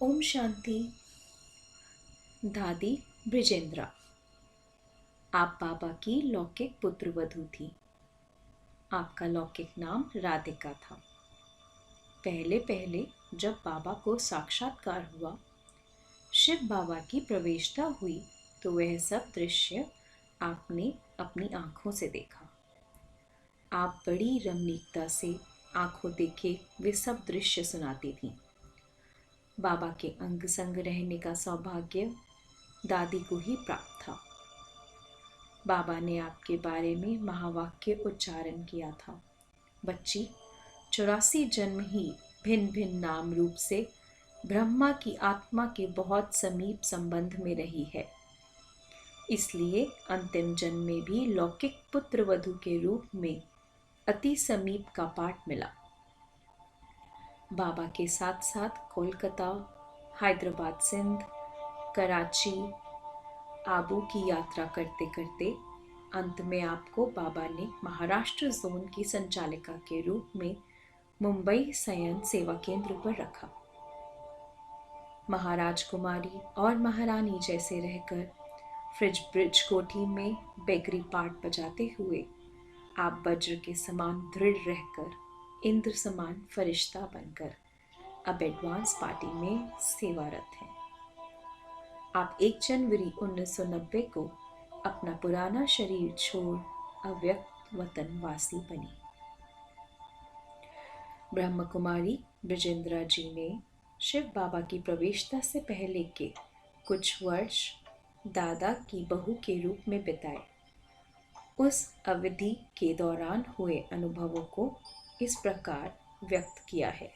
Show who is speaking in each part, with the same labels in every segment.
Speaker 1: ओम शांति। दादी ब्रिजेंद्रा, आप बाबा की लौकिक पुत्रवधू थी। आपका लौकिक नाम राधिका था। पहले पहले जब बाबा को साक्षात्कार हुआ, शिव बाबा की प्रवेशता हुई, तो वह सब दृश्य आपने अपनी आंखों से देखा। आप बड़ी रमणीकता से आंखों देखे वे सब दृश्य सुनाती थीं। बाबा के अंग संग रहने का सौभाग्य दादी को ही प्राप्त था। बाबा ने आपके बारे में महावाक्य उच्चारण किया था। बच्ची, 84 जन्म ही भिन्न भिन्न नाम रूप से ब्रह्मा की आत्मा के बहुत समीप संबंध में रही है। इसलिए अंतिम जन्म में भी लौकिक पुत्र वधू के रूप में अति समीप का पाठ मिला। बाबा के साथ साथ कोलकाता, हैदराबाद, सिंध, कराची, आबू की यात्रा करते करते अंत में आपको बाबा ने महाराष्ट्र जोन की संचालिका के रूप में मुंबई संयन सेवा केंद्र पर रखा। महाराज कुमारी और महारानी जैसे रहकर फ्रिज ब्रिज कोठी में बेगरी पार्ट बजाते हुए आप वज्र के समान दृढ़ रहकर इंद्र समान फरिश्ता बनकर अब एडवांस पार्टी में सेवारत हैं। आप 1 जनवरी 1990 को अपना पुराना शरीर छोड़ अव्यक्त वतनवासी बनी। ब्रह्म कुमारी ब्रिजेंद्रा जी ने शिव बाबा की प्रवेशता से पहले के कुछ वर्ष दादा की बहू के रूप में बिताए। उस अवधि के दौरान हुए अनुभवों को इस प्रकार व्यक्त किया है।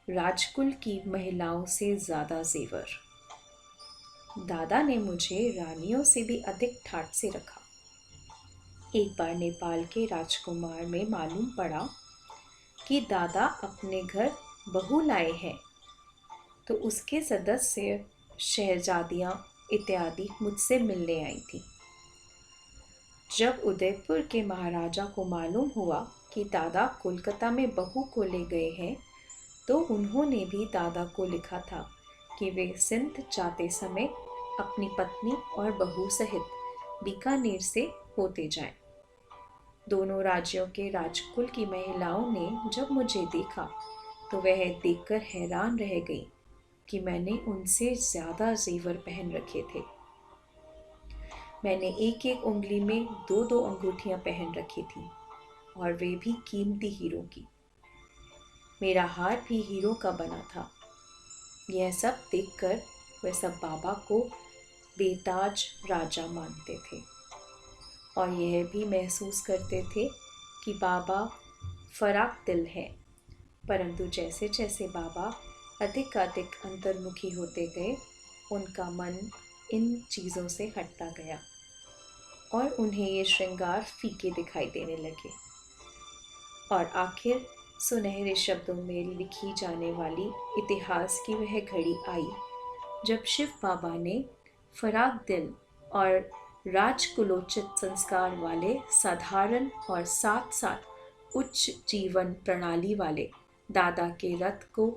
Speaker 1: राजकुल की महिलाओं से ज्यादा जेवर। दादा ने मुझे रानियों से भी अधिक ठाट से रखा। एक बार नेपाल के राजकुमार में मालूम पड़ा कि दादा अपने घर बहू लाए हैं, तो उसके सदस्य शहजादियां इत्यादि मुझसे मिलने आई थी। जब उदयपुर के महाराजा को मालूम हुआ कि दादा कोलकाता में बहू को ले गए हैं, तो उन्होंने भी दादा को लिखा था कि वे सिंध जाते समय अपनी पत्नी और बहू सहित बीकानेर से होते जाएं। दोनों राज्यों के राजकुल की महिलाओं ने जब मुझे देखा तो वह देखकर हैरान रह गई कि मैंने उनसे ज्यादा जेवर पहन रखे थे। मैंने एक एक उंगली में 2-2 अंगूठियां पहन रखी थी, और वे भी कीमती हीरो की। मेरा हार भी हीरो का बना था। यह सब देखकर वे सब बाबा को बेताज राजा मानते थे, और यह भी महसूस करते थे कि बाबा फराक दिल हैं। परंतु जैसे जैसे बाबा अधिक अधिक अंतर्मुखी होते गए, उनका मन इन चीज़ों से हटता गया और उन्हें ये श्रृंगार फीके दिखाई देने लगे। और आखिर सुनहरे शब्दों में लिखी जाने वाली इतिहास की वह घड़ी आई जब शिव बाबा ने फराक दिल और राजकुलोचित संस्कार वाले साधारण और साथ साथ उच्च जीवन प्रणाली वाले दादा के रथ को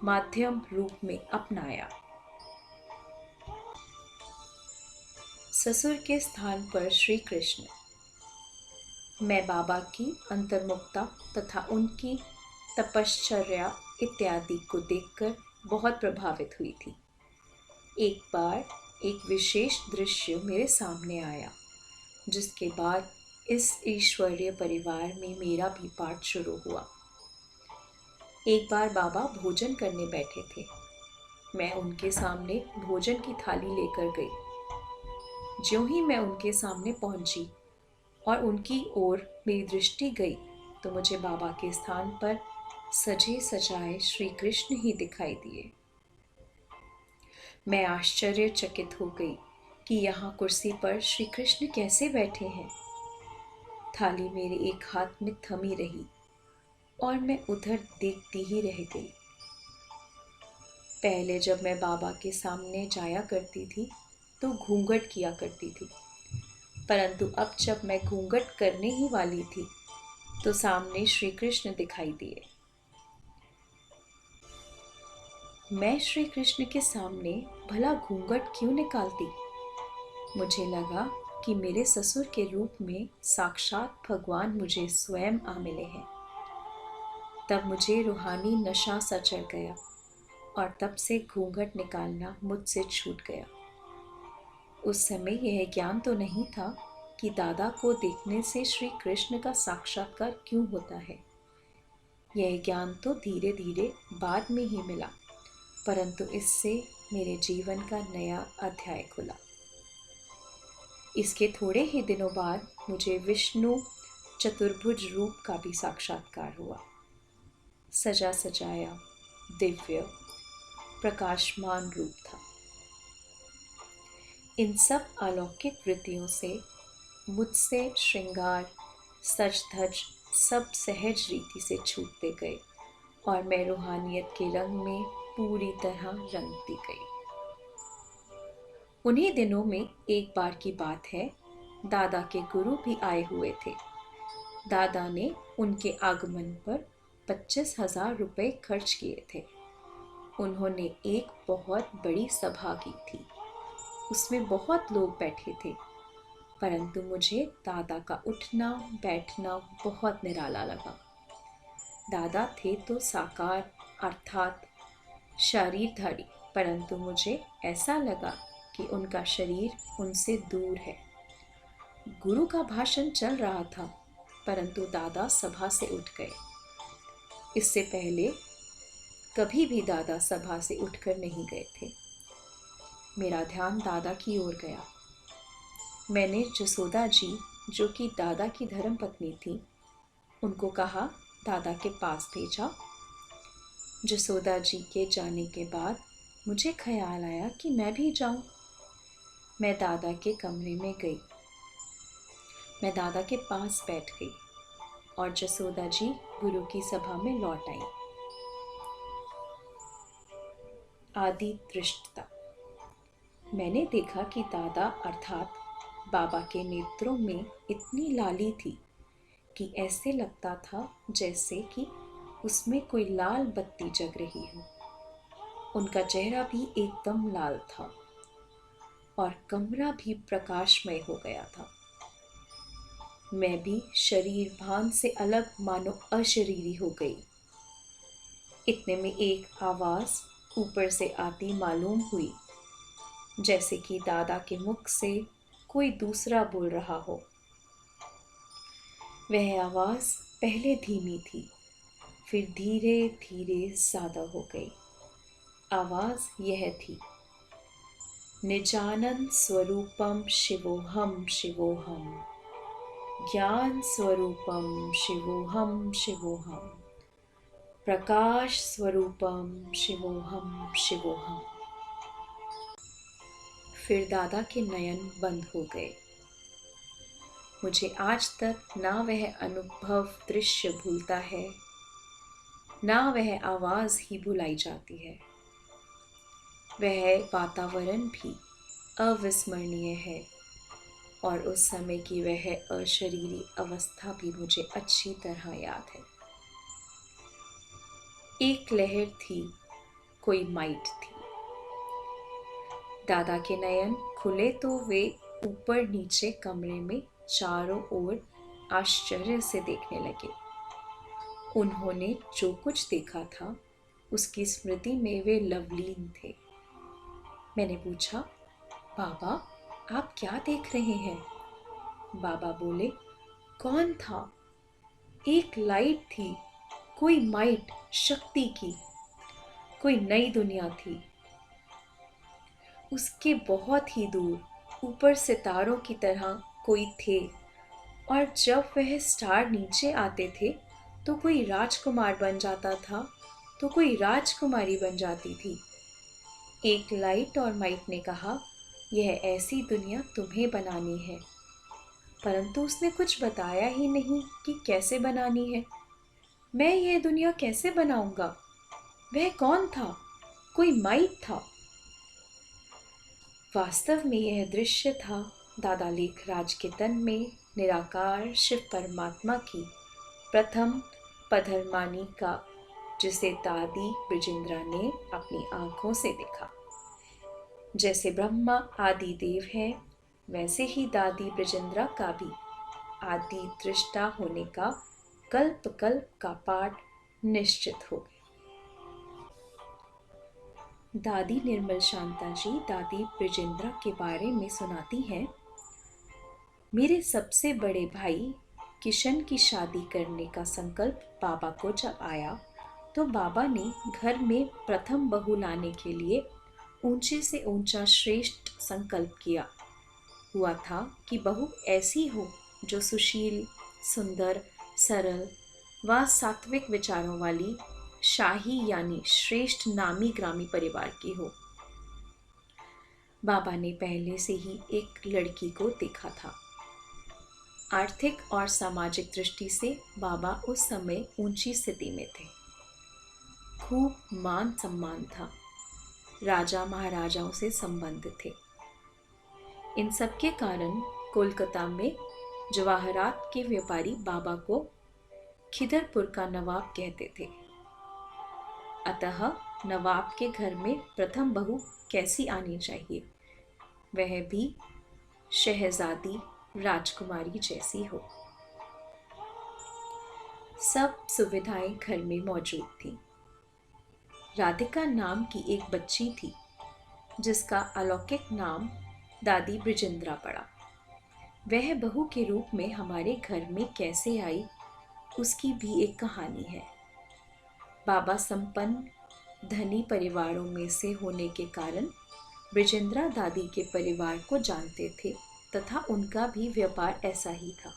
Speaker 1: माध्यम रूप में अपनाया। ससुर के स्थान पर श्री कृष्ण। मैं बाबा की अंतर्मुखता तथा उनकी तपश्चर्या इत्यादि को देखकर बहुत प्रभावित हुई थी। एक बार एक विशेष दृश्य मेरे सामने आया, जिसके बाद इस ईश्वरीय परिवार में मेरा भी पाठ शुरू हुआ। एक बार बाबा भोजन करने बैठे थे। मैं उनके सामने भोजन की थाली लेकर गई। ज्यों ही मैं उनके सामने पहुंची और उनकी ओर मेरी दृष्टि गई, तो मुझे बाबा के स्थान पर सजे सजाए श्री कृष्ण ही दिखाई दिए। मैं आश्चर्यचकित हो गई कि यहाँ कुर्सी पर श्री कृष्ण कैसे बैठे हैं। थाली मेरे एक हाथ में थमी रही और मैं उधर देखती ही रह गई। पहले जब मैं बाबा के सामने जाया करती थी तो घूंघट किया करती थी, परंतु अब जब मैं घूंघट करने ही वाली थी तो सामने श्री कृष्ण दिखाई दिए। मैं श्री कृष्ण के सामने भला घूंघट क्यों निकालती। मुझे लगा कि मेरे ससुर के रूप में साक्षात भगवान मुझे स्वयं आ मिले हैं। तब मुझे रूहानी नशा सा चढ़ गया और तब से घूंघट निकालना मुझसे छूट गया। उस समय यह ज्ञान तो नहीं था कि दादा को देखने से श्री कृष्ण का साक्षात्कार क्यों होता है। यह ज्ञान तो धीरे धीरे बाद में ही मिला, परंतु इससे मेरे जीवन का नया अध्याय खुला। इसके थोड़े ही दिनों बाद मुझे विष्णु चतुर्भुज रूप का भी साक्षात्कार हुआ। सजा सजाया दिव्य प्रकाशमान रूप था। इन सब अलौकिक वृत्तियों से मुझसे श्रृंगार सज धज सब सहज रीति से छूटते गए और मैं रूहानियत के रंग में पूरी तरह रंगती गई। उन्हीं दिनों में एक बार की बात है, दादा के गुरु भी आए हुए थे। दादा ने उनके आगमन पर 25,000 रुपये खर्च किए थे। उन्होंने एक बहुत बड़ी सभा की थी। उसमें बहुत लोग बैठे थे, परंतु मुझे दादा का उठना बैठना बहुत निराला लगा। दादा थे तो साकार अर्थात शरीरधारी, परंतु मुझे ऐसा लगा कि उनका शरीर उनसे दूर है। गुरु का भाषण चल रहा था, परंतु दादा सभा से उठ गए। इससे पहले कभी भी दादा सभा से उठकर नहीं गए थे। मेरा ध्यान दादा की ओर गया। मैंने जसोदा जी, जो कि दादा की धर्मपत्नी थी, उनको कहा दादा के पास भेजा। जसोदा जी के जाने के बाद मुझे ख्याल आया कि मैं भी जाऊं। मैं दादा के कमरे में गई। मैं दादा के पास बैठ गई और जसोदा जी गुरु की सभा में लौट आई। आदि दृष्टता। मैंने देखा कि दादा अर्थात बाबा के नेत्रों में इतनी लाली थी कि ऐसे लगता था जैसे कि उसमें कोई लाल बत्ती जग रही हो। उनका चेहरा भी एकदम लाल था और कमरा भी प्रकाशमय हो गया था। मैं भी शरीर भान से अलग मानो अशरीरी हो गई। इतने में एक आवाज ऊपर से आती मालूम हुई, जैसे कि दादा के मुख से कोई दूसरा बोल रहा हो। वह आवाज पहले धीमी थी, फिर धीरे धीरे ज्यादा हो गई। आवाज यह थी, निजानंद स्वरूपम शिवोहम शिवोहम, ज्ञान स्वरूपम शिवोहम शिवोहम, प्रकाश स्वरूपम शिवोहम शिवोहम। फिर दादा के नयन बंद हो गए। मुझे आज तक ना वह अनुभव दृश्य भूलता है, ना वह आवाज ही भुलाई जाती है। वह वातावरण भी अविस्मरणीय है और उस समय की वह अशरीरी अवस्था भी मुझे अच्छी तरह याद है। एक लहर थी, कोई माइट थी। दादा के नयन खुले तो वे ऊपर नीचे कमरे में चारों ओर आश्चर्य से देखने लगे। उन्होंने जो कुछ देखा था उसकी स्मृति में वे लवलीन थे। मैंने पूछा, बाबा आप क्या देख रहे हैं? बाबा बोले, कौन था? एक लाइट थी, कोई माइट शक्ति की, कोई नई दुनिया थी। उसके बहुत ही दूर ऊपर सितारों की तरह कोई थे, और जब वह स्टार नीचे आते थे तो कोई राजकुमार बन जाता था तो कोई राजकुमारी बन जाती थी। एक लाइट और माइट ने कहा, यह ऐसी दुनिया तुम्हें बनानी है, परंतु उसने कुछ बताया ही नहीं कि कैसे बनानी है। मैं यह दुनिया कैसे बनाऊंगा? वह कौन था? कोई माइट था। वास्तव में यह दृश्य था दादा लेखराज के तन में निराकार शिव परमात्मा की प्रथम पधरमानी का जिसे दादी ब्रिजेंद्रा ने अपनी आंखों से देखा। जैसे ब्रह्मा आदि देव है, वैसे ही दादी ब्रिजेंद्रा का भी आदि दृष्टा होने का कल्प कल्प का पाठ निश्चित हो गया। दादी निर्मल शांता जी दादी ब्रिजेंद्रा के बारे में सुनाती हैं, मेरे सबसे बड़े भाई किशन की शादी करने का संकल्प बाबा को जब आया तो बाबा ने घर में प्रथम बहू लाने के लिए ऊंचे से ऊंचा श्रेष्ठ संकल्प किया हुआ था कि बहू ऐसी हो जो सुशील, सुंदर, सरल व सात्विक विचारों वाली, शाही यानी श्रेष्ठ नामी ग्रामी परिवार की हो। बाबा ने पहले से ही एक लड़की को देखा था। आर्थिक और सामाजिक दृष्टि से बाबा उस समय ऊंची स्थिति में थे। खूब मान सम्मान था, राजा महाराजाओं से संबंध थे। इन सब के कारण कोलकाता में जवाहरात के व्यापारी बाबा को खिदरपुर का नवाब कहते थे। अतः नवाब के घर में प्रथम बहू कैसी आनी चाहिए, वह भी शहजादी राजकुमारी जैसी हो। सब सुविधाएं घर में मौजूद थी। राधिका नाम की एक बच्ची थी जिसका अलौकिक नाम दादी ब्रिजेंद्रा पड़ा। वह बहू के रूप में हमारे घर में कैसे आई, उसकी भी एक कहानी है। बाबा संपन्न धनी परिवारों में से होने के कारण ब्रिजेंद्रा दादी के परिवार को जानते थे तथा उनका भी व्यापार ऐसा ही था।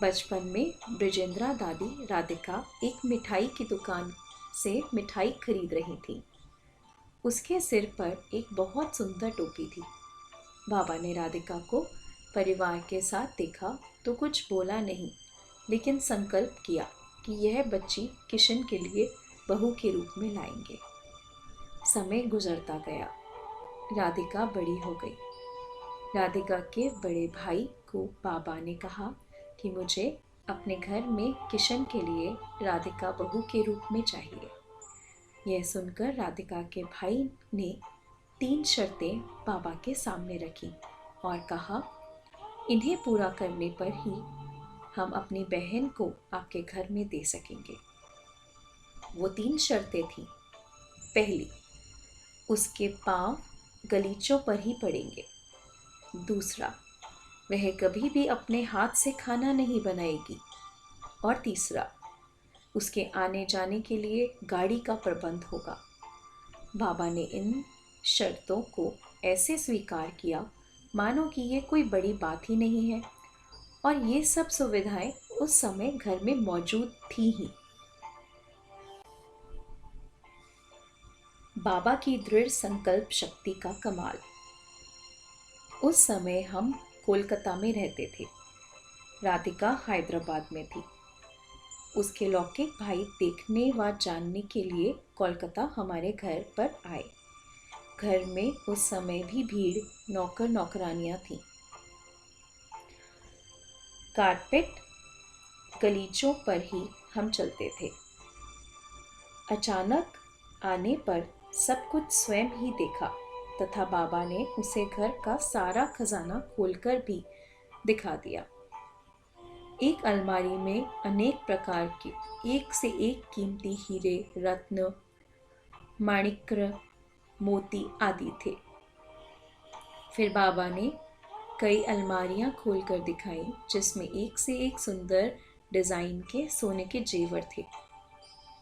Speaker 1: बचपन में ब्रिजेंद्रा दादी राधिका एक मिठाई की दुकान से मिठाई खरीद रही थी। उसके सिर पर एक बहुत सुंदर टोपी थी। बाबा ने राधिका को परिवार के साथ देखा तो कुछ बोला नहीं, लेकिन संकल्प किया कि यह बच्ची किशन के लिए बहू के रूप में लाएंगे। समय गुजरता गया, राधिका बड़ी हो गई। राधिका के बड़े भाई को बाबा ने कहा कि मुझे अपने घर में किशन के लिए राधिका बहू के रूप में चाहिए। यह सुनकर राधिका के भाई ने 3 शर्तें बाबा के सामने रखी और कहा, इन्हें पूरा करने पर ही हम अपनी बहन को आपके घर में दे सकेंगे। वो 3 शर्तें थीं। पहली, उसके पांव गलीचों पर ही पड़ेंगे। दूसरा, वह कभी भी अपने हाथ से खाना नहीं बनाएगी। और तीसरा, उसके आने जाने के लिए गाड़ी का प्रबंध होगा। बाबा ने इन शर्तों को ऐसे स्वीकार किया मानो कि ये कोई बड़ी बात ही नहीं है, और ये सब सुविधाएं उस समय घर में मौजूद थी ही। बाबा की दृढ़ संकल्प शक्ति का कमाल। उस समय हम कोलकाता में रहते थे। राधिका हैदराबाद में थी। उसके लौकिक भाई देखने व जानने के लिए कोलकाता हमारे घर पर आए। घर में उस समय भी भीड़, नौकर नौकरानियां थीं। कारपेट गलीचों पर ही हम चलते थे। अचानक आने पर सब कुछ स्वयं ही देखा तथा बाबा ने उसे घर का सारा खजाना खोलकर भी दिखा दिया। एक अलमारी में अनेक प्रकार के एक से एक कीमती हीरे, रत्न, माणिक्य, मोती आदि थे। फिर बाबा ने कई अलमारियां खोलकर दिखाई जिसमें एक से एक सुंदर डिजाइन के सोने के जेवर थे,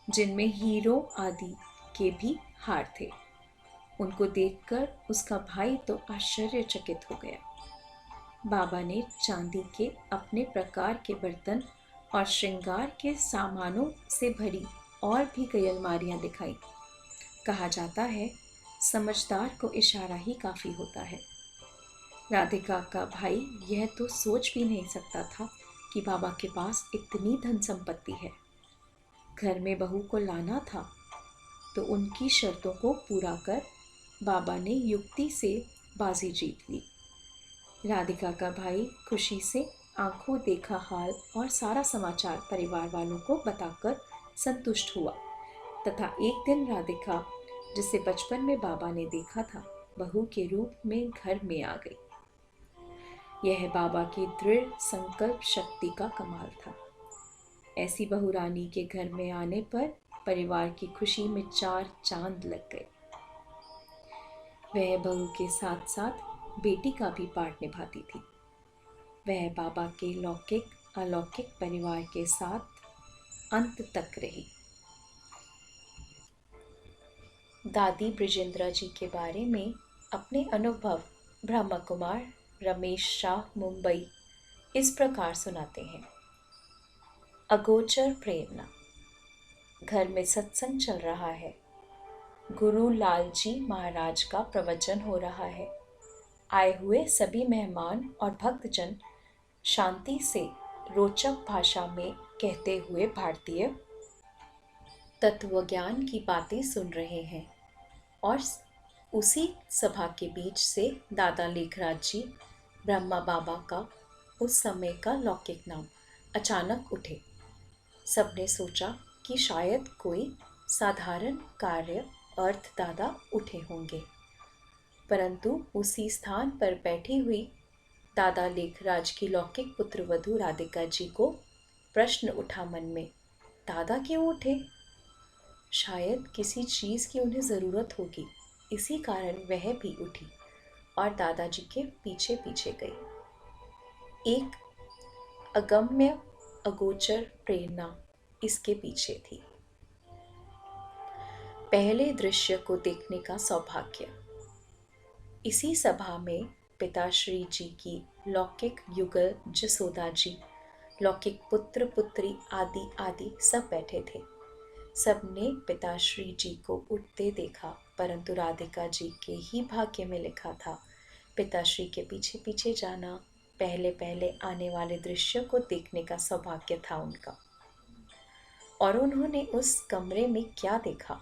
Speaker 1: जिनमें हीरों आदि के भी हार थे। उनको देखकर उसका भाई तो आश्चर्यचकित हो गया। बाबा ने चांदी के अपने प्रकार के बर्तन और श्रृंगार के सामानों से भरी और भी कई अलमारियां दिखाई। कहा जाता है, समझदार को इशारा ही काफी होता है। राधिका का भाई यह तो सोच भी नहीं सकता था कि बाबा के पास इतनी धन संपत्ति है। घर में बहू को लाना था तो उनकी शर्तों को पूरा कर बाबा ने युक्ति से बाजी जीत ली। राधिका का भाई खुशी से आंखों देखा हाल और सारा समाचार परिवार वालों को बताकर संतुष्ट हुआ तथा एक दिन राधिका, जिसे बचपन में बाबा ने देखा था, बहू के रूप में घर में आ गई। यह बाबा की दृढ़ संकल्प शक्ति का कमाल था। ऐसी बहू रानी के घर में आने पर परिवार की खुशी में चार चांद लग गए। वह बहू के साथ साथ बेटी का भी पार्ट निभाती थी। वह बाबा के लौकिक अलौकिक परिवार के साथ अंत तक रही। दादी ब्रिजेंद्रा जी के बारे में अपने अनुभव ब्रह्म कुमार रमेश शाह मुंबई इस प्रकार सुनाते हैं। अगोचर प्रेरणा। घर में सत्संग चल रहा है। गुरु लाल जी महाराज का प्रवचन हो रहा है। आए हुए सभी मेहमान और भक्तजन शांति से रोचक भाषा में कहते हुए भारतीय तत्वज्ञान की बातें सुन रहे हैं और उसी सभा के बीच से दादा लेखराज जी, ब्रह्मा बाबा का उस समय का लौकिक नाम, अचानक उठे। सबने सोचा कि शायद कोई साधारण कार्य अर्थ दादा उठे होंगे, परंतु उसी स्थान पर बैठी हुई दादा लेखराज की लौकिक पुत्र वधू राधिका जी को प्रश्न उठा मन में, दादा क्यों उठे? शायद किसी चीज की उन्हें जरूरत होगी, इसी कारण वह भी उठी और दादाजी के पीछे पीछे गई। एक अगम्य अगोचर प्रेरणा इसके पीछे थी। पहले दृश्य को देखने का सौभाग्य। इसी सभा में पिताश्री जी की लौकिक युगल जसोदा जी, लौकिक पुत्र पुत्री आदि आदि सब बैठे थे। सबने पिताश्री जी को उठते देखा, परंतु राधिका जी के ही भाग्य में लिखा था पिताश्री के पीछे पीछे जाना। पहले पहले आने वाले दृश्य को देखने का सौभाग्य था उनका। और उन्होंने उस कमरे में क्या देखा?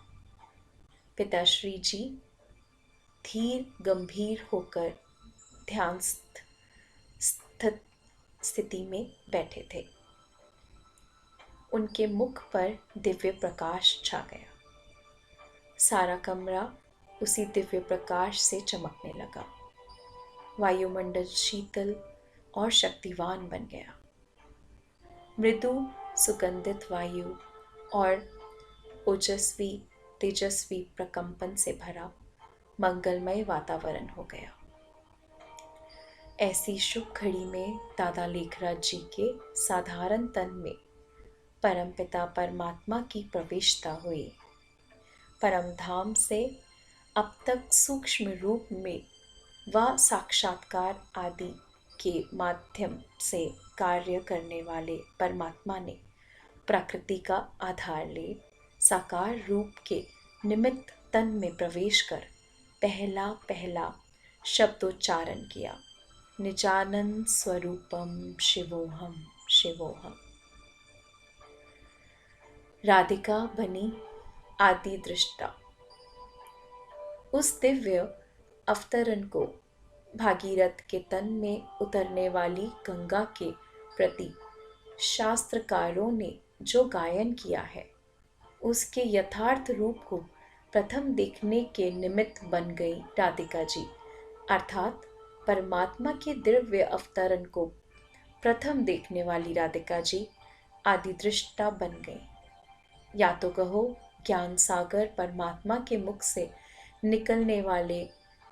Speaker 1: पिताश्री जी धीर गंभीर होकर ध्यानस्थ स्थिति में बैठे थे। उनके मुख पर दिव्य प्रकाश छा गया। सारा कमरा उसी दिव्य प्रकाश से चमकने लगा। वायुमंडल शीतल और शक्तिवान बन गया। मृदु सुगंधित वायु और ओजस्वी तेजस्वी प्रकंपन से भरा मंगलमय वातावरण हो गया। ऐसी शुभ घड़ी में दादा लेखराज जी के साधारण तन में परमपिता परमात्मा की प्रविष्टता हुई। परम धाम से अब तक सूक्ष्म रूप में व साक्षात्कार आदि के माध्यम से कार्य करने वाले परमात्मा ने प्रकृति का आधार ले साकार रूप के निमित्त तन में प्रवेश कर पहला पहला शब्दोच्चारण किया, निजानंद स्वरूपम शिवोहम शिवोहम। राधिका बनी आदि दृष्टा। उस दिव्य अवतरण को भागीरथ के तन में उतरने वाली गंगा के प्रति शास्त्रकारों ने जो गायन किया है, उसके यथार्थ रूप को प्रथम देखने के निमित्त बन गई राधिका जी, अर्थात परमात्मा के दिव्य अवतरण को प्रथम देखने वाली राधिका जी आदि दृष्टा बन गई। या तो कहो ज्ञान सागर परमात्मा के मुख से निकलने वाले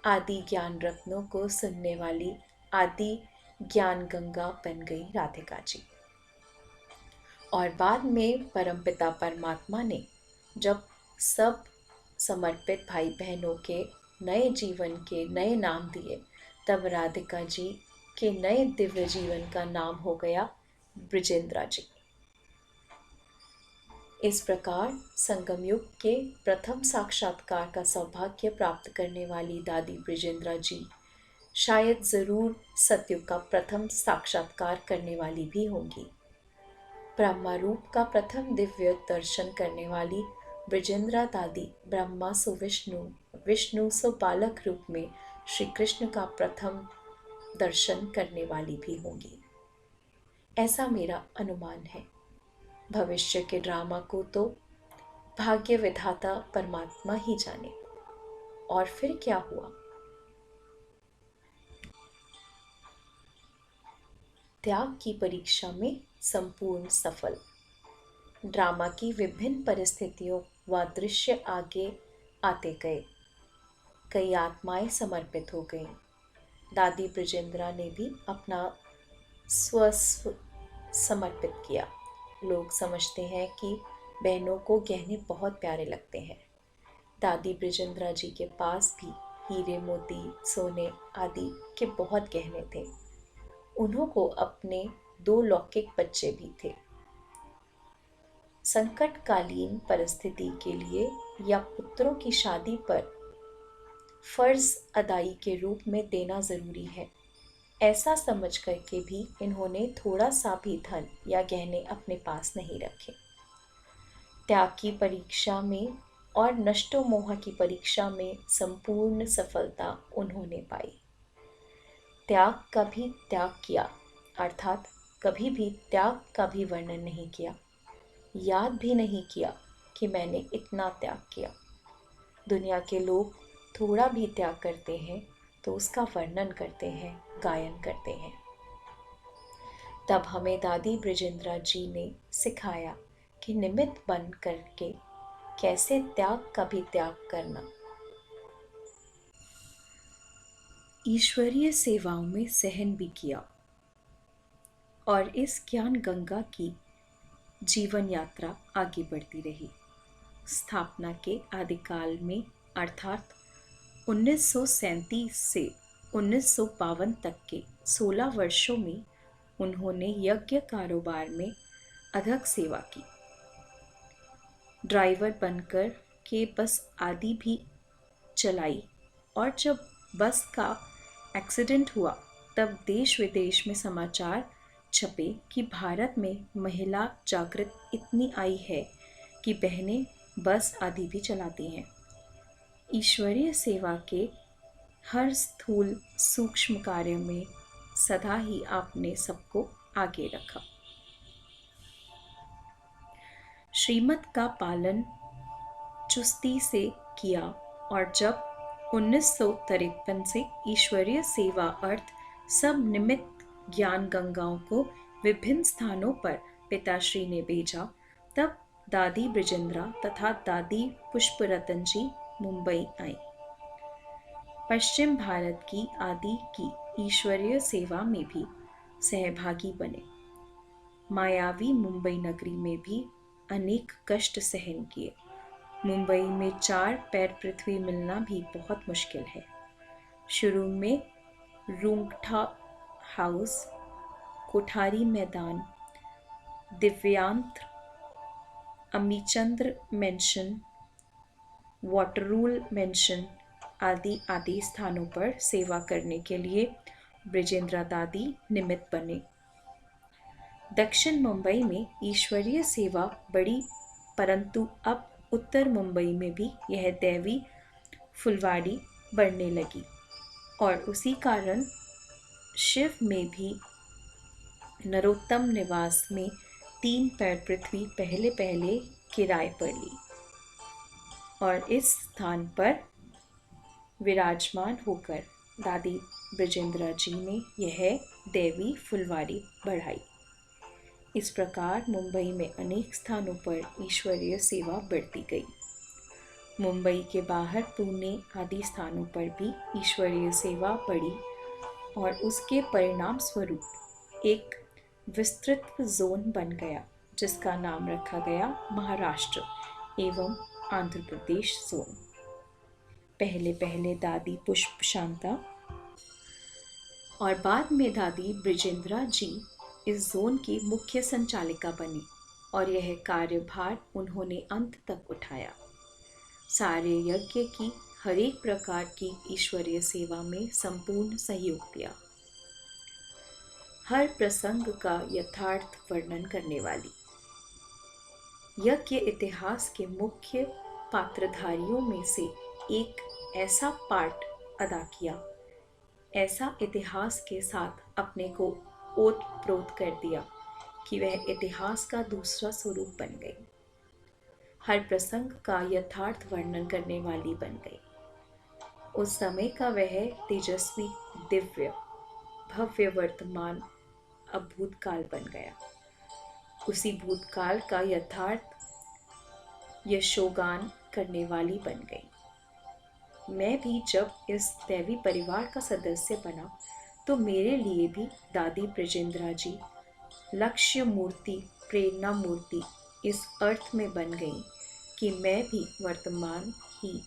Speaker 1: आदि ज्ञान रत्नों को सुनने वाली आदि ज्ञान गंगा बन गई राधिका जी। और बाद में परमपिता परमात्मा ने जब सब समर्पित भाई बहनों के नए जीवन के नए नाम दिए, तब राधिका जी के नए दिव्य जीवन का नाम हो गया ब्रिजेंद्रा जी। इस प्रकार संगम युग के प्रथम साक्षात्कार का सौभाग्य प्राप्त करने वाली दादी ब्रिजेंद्रा जी शायद जरूर सतयुग का प्रथम साक्षात्कार करने वाली भी होंगी। ब्रह्मा रूप का प्रथम दिव्य दर्शन करने वाली ब्रिजेंद्रा दादी ब्रह्मा सो विष्णु, विष्णु सो बालक रूप में श्री कृष्ण का प्रथम दर्शन करने वाली भी होंगी, ऐसा मेरा अनुमान है। भविष्य के ड्रामा को तो भाग्य विधाता परमात्मा ही जाने। और फिर क्या हुआ? त्याग की परीक्षा में संपूर्ण सफल। ड्रामा की विभिन्न परिस्थितियों व दृश्य आगे आते गए। कई आत्माएं समर्पित हो गईं। दादी ब्रिजेंद्रा ने भी अपना स्वस्व समर्पित किया। लोग समझते हैं कि बहनों को गहने बहुत प्यारे लगते हैं। दादी ब्रिजेंद्रा जी के पास भी हीरे मोती सोने आदि के बहुत गहने थे। उन्हों को अपने 2 लौकिक बच्चे भी थे। संकटकालीन परिस्थिति के लिए या पुत्रों की शादी पर फर्ज अदाई के रूप में देना जरूरी है, ऐसा समझ करके भी इन्होंने थोड़ा सा भी धन या गहने अपने पास नहीं रखे। त्याग की परीक्षा में और नष्टो मोह की परीक्षा में संपूर्ण सफलता उन्होंने पाई। त्याग का भी त्याग किया, अर्थात कभी भी त्याग का भी वर्णन नहीं किया। याद भी नहीं किया कि मैंने इतना त्याग किया। दुनिया के लोग थोड़ा भी त्याग करते हैं तो उसका वर्णन करते हैं, गायन करते हैं। तब हमें दादी ब्रिजेंद्रा जी ने सिखाया कि निमित्त बन करके कैसे त्याग का भी त्याग करना। ईश्वरीय सेवाओं में सहन भी किया और इस ज्ञान गंगा की जीवन यात्रा आगे बढ़ती रही। स्थापना के आदिकाल में अर्थात 1937 से 1952 तक के 16 वर्षों में उन्होंने यज्ञ कारोबार में अथक सेवा की। ड्राइवर बनकर के बस आदि भी चलाई और जब बस का एक्सीडेंट हुआ तब देश विदेश में समाचार छपे कि भारत में महिला जागृत इतनी आई है कि बहनें बस आदि भी चलाती हैं। ईश्वरीय सेवा के हर स्थूल सूक्ष्म कार्य में सदा ही आपने सबको आगे रखा। श्रीमत का पालन चुस्ती से किया और जब 1953 से ईश्वरीय सेवा अर्थ सब निमित्त ज्ञान गंगाओं को विभिन्न स्थानों पर पिताश्री ने भेजा, तब दादी ब्रिजेंद्रा तथा दादी पुष्परतन जी मुंबई आई। पश्चिम भारत की आदि की ईश्वरीय सेवा में भी सहभागी बने। मायावी मुंबई नगरी में भी अनेक कष्ट सहन किए। मुंबई में 4 पैर पृथ्वी मिलना भी बहुत मुश्किल है। शुरू में रूंगठा हाउस, कोठारी मैदान, दिव्यांत, अमीचंद्र मेंशन, वाटररूल मेंशन आदि आदि स्थानों पर सेवा करने के लिए ब्रिजेंद्रा दादी निमित्त बने। दक्षिण मुंबई में ईश्वरीय सेवा बढ़ी, परंतु अब उत्तर मुंबई में भी यह दैवी फुलवाड़ी बढ़ने लगी और उसी कारण शिव में भी नरोत्तम निवास में 3 पैर पृथ्वी पहले पहले किराए पर ली और इस स्थान पर विराजमान होकर दादी ब्रिजेंद्रा जी ने यह देवी फुलवाड़ी बढ़ाई। इस प्रकार मुंबई में अनेक स्थानों पर ईश्वरीय सेवा बढ़ती गई। मुंबई के बाहर पुणे आदि स्थानों पर भी ईश्वरीय सेवा बढ़ी और उसके परिणाम स्वरूप एक विस्तृत जोन बन गया जिसका नाम रखा गया महाराष्ट्र एवं आंध्र प्रदेश जोन। पहले पहले दादी पुष्प शांता और बाद में दादी ब्रिजेंद्रा जी इस जोन की मुख्य संचालिका बनी और यह कार्यभार उन्होंने अंत तक उठाया। सारे यज्ञ की हर एक प्रकार की ईश्वरीय सेवा में संपूर्ण सहयोग दिया। हर प्रसंग का यथार्थ वर्णन करने वाली। यज्ञ इतिहास के मुख्य पात्रधारियों में से एक ऐसा पार्ट अदा किया, ऐसा इतिहास के साथ अपने को ओत-प्रोत कर दिया कि वह इतिहास का दूसरा स्वरूप बन गई। हर प्रसंग का यथार्थ वर्णन करने वाली बन गई। उस समय का वह तेजस्वी, दिव्य, भव्य वर्तमान अब भूतकाल बन गया। उसी भूतकाल का यथार्थ यशोगान करने वाली बन गई। मैं भी जब इस दैवी परिवार का सदस्य बना तो मेरे लिए भी दादी ब्रजेंद्रा जी लक्ष्य मूर्ति, प्रेरणा मूर्ति इस अर्थ में बन गई कि मैं भी वर्तमान ही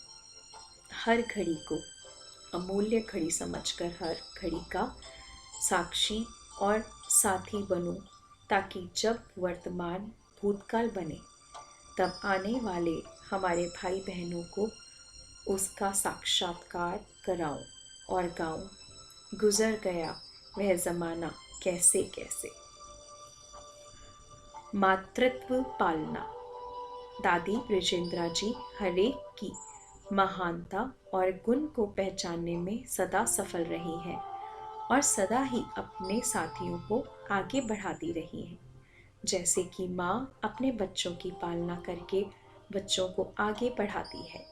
Speaker 1: हर घड़ी को अमूल्य घड़ी समझकर हर घड़ी का साक्षी और साथी बनूं, ताकि जब वर्तमान भूतकाल बने तब आने वाले हमारे भाई बहनों को उसका साक्षात्कार कराऊं और गाऊं, गुजर गया वह ज़माना कैसे कैसे। मातृत्व पालना। दादी ब्रजेंद्रा जी हरेक की महानता और गुण को पहचानने में सदा सफल रही हैं और सदा ही अपने साथियों को आगे बढ़ाती रही हैं। जैसे कि माँ अपने बच्चों की पालना करके बच्चों को आगे बढ़ाती है,